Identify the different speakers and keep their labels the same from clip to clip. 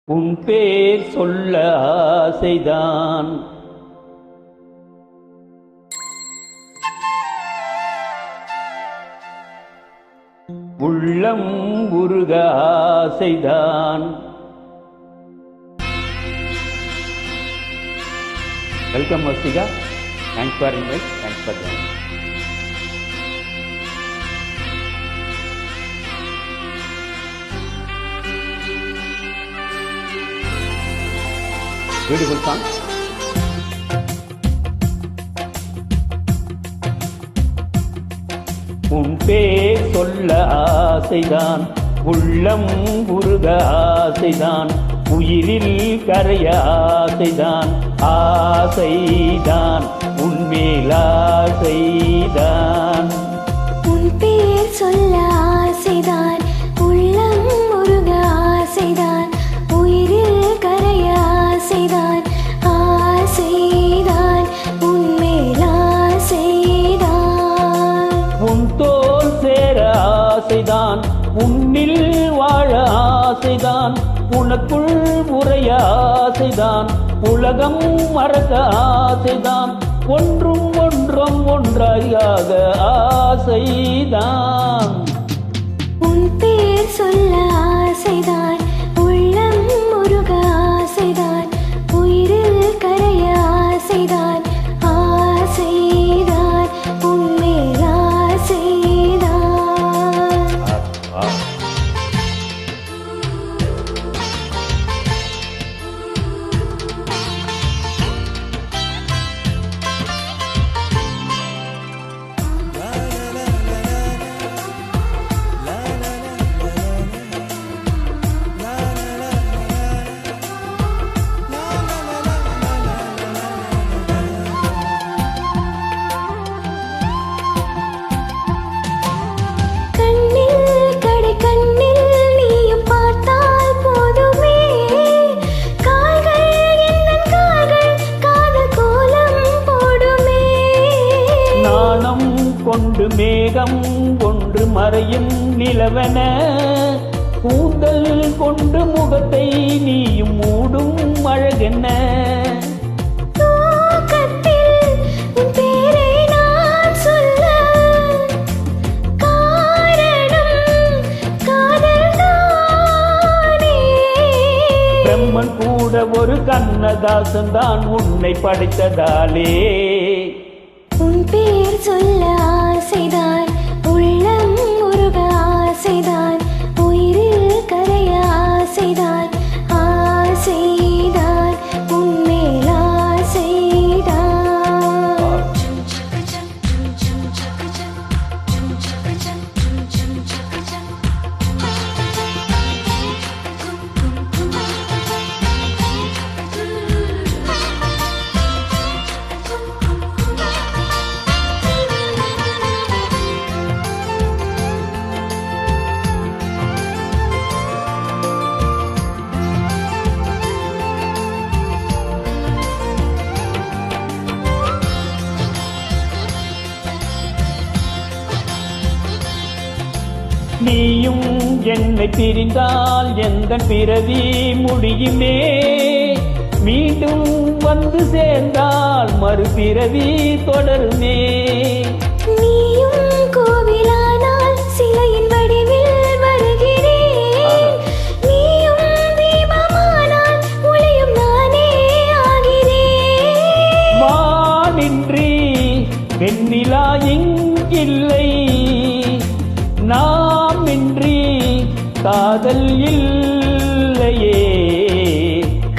Speaker 1: உன் பேர் சொல்ல ஆசைதான். உள்ளம் உருக ஆசைதான். Welcome Vasthika. Thanks for invite. Thanks for joining. Beautiful song. உன் பேர் சொல்ல ஆசைதான், உள்ளம் உருக ஆசைதான், உயிரில் கரைய ஆசைதான், ஆசைதான் உன்மேல் ஆசைதான்.
Speaker 2: உன் பேர் சொல்ல ஆசைதான், உள்ளம் உருக ஆசைதான், உயிரில் கரைய ஆசைதான், ஆசைதான் உன்மேல் ஆசைதான்.
Speaker 1: உன் தோல் சேர ஆசைதான், உன்னில் வாழ ஆசைதான், உனக்குள் உரைய ஆசைதான், உலகம் மறக்க ஆசைதான், ஒன்றும் ஒன்றும் ஒன்றாக ஆசைதான்.
Speaker 2: உன் பேர் சொல்ல ஆசைதான், உள்ளம் உருக ஆசைதான், உயிரில் கரைய ஆசைதான், ஆசைதான் உன்மேல் ஆசைதான்.
Speaker 1: கொண்டு மேகம் ஒன்று மறையும் நிலவென, கூந்தல் கொண்டு முகத்தை நீயும் மூடும் அழகென்ன. பிரம்மன் கூட ஒரு கண்ணதாசன் தான் உன்னை படைத்ததாலே.
Speaker 2: உன் பேர் சொல்ல ஆசைதான், உள்ளம் உருக ஆசைதான், உயிரில் கரைய ஆசைதான், ஆசைதான் உன்மேல் ஆசைதான்.
Speaker 1: நீயும் என்னை பிரிந்தால் எந்த பிறவி முடியுமே, மீண்டும் வந்து சேர்ந்தால் மறுபிறவி தொடருமே.
Speaker 2: நீயும் கோவிலானால் சிலையின் வடிவில் வருகிறேன், நீயும் தீபமானால் ஒளியும் நானே ஆகிறேன்.
Speaker 1: வானின்றி வெண்ணிலா இங்கில்லை, நாமின்றி காதல் இல்லையே.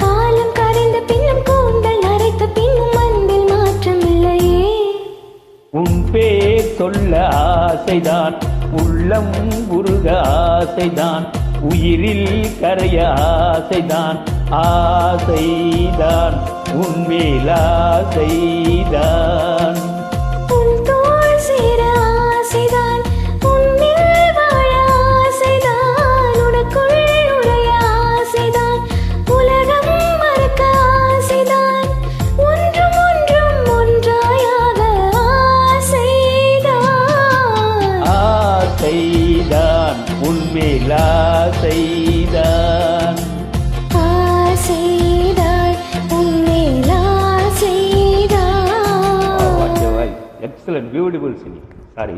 Speaker 2: காலம் கரைந்த பின்னும் கூந்தல் நரைத்த பின்னும் அன்பில் மாற்றம் இல்லையே.
Speaker 1: உன் பேர் சொல்ல ஆசைதான், உள்ளம் உருக ஆசைதான், உயிரில் கரைய ஆசைதான், ஆசைதான் உன்மேல் ஆசைதான்.
Speaker 2: உன் தோள் சேர ஆசைதான், உன்னில் வாழ ஆசைதான், உனக்குள் உரைய ஆசைதான், உலகம் மறக்க ஆசைதான், ஒன்றும் ஒன்றும் ஒன்றாயாக ஆசைதான்.
Speaker 1: ஆசைதான் உன்மேல் ஆசைதான். Excellent, beautiful singing. Sorry,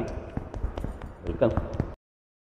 Speaker 1: welcome.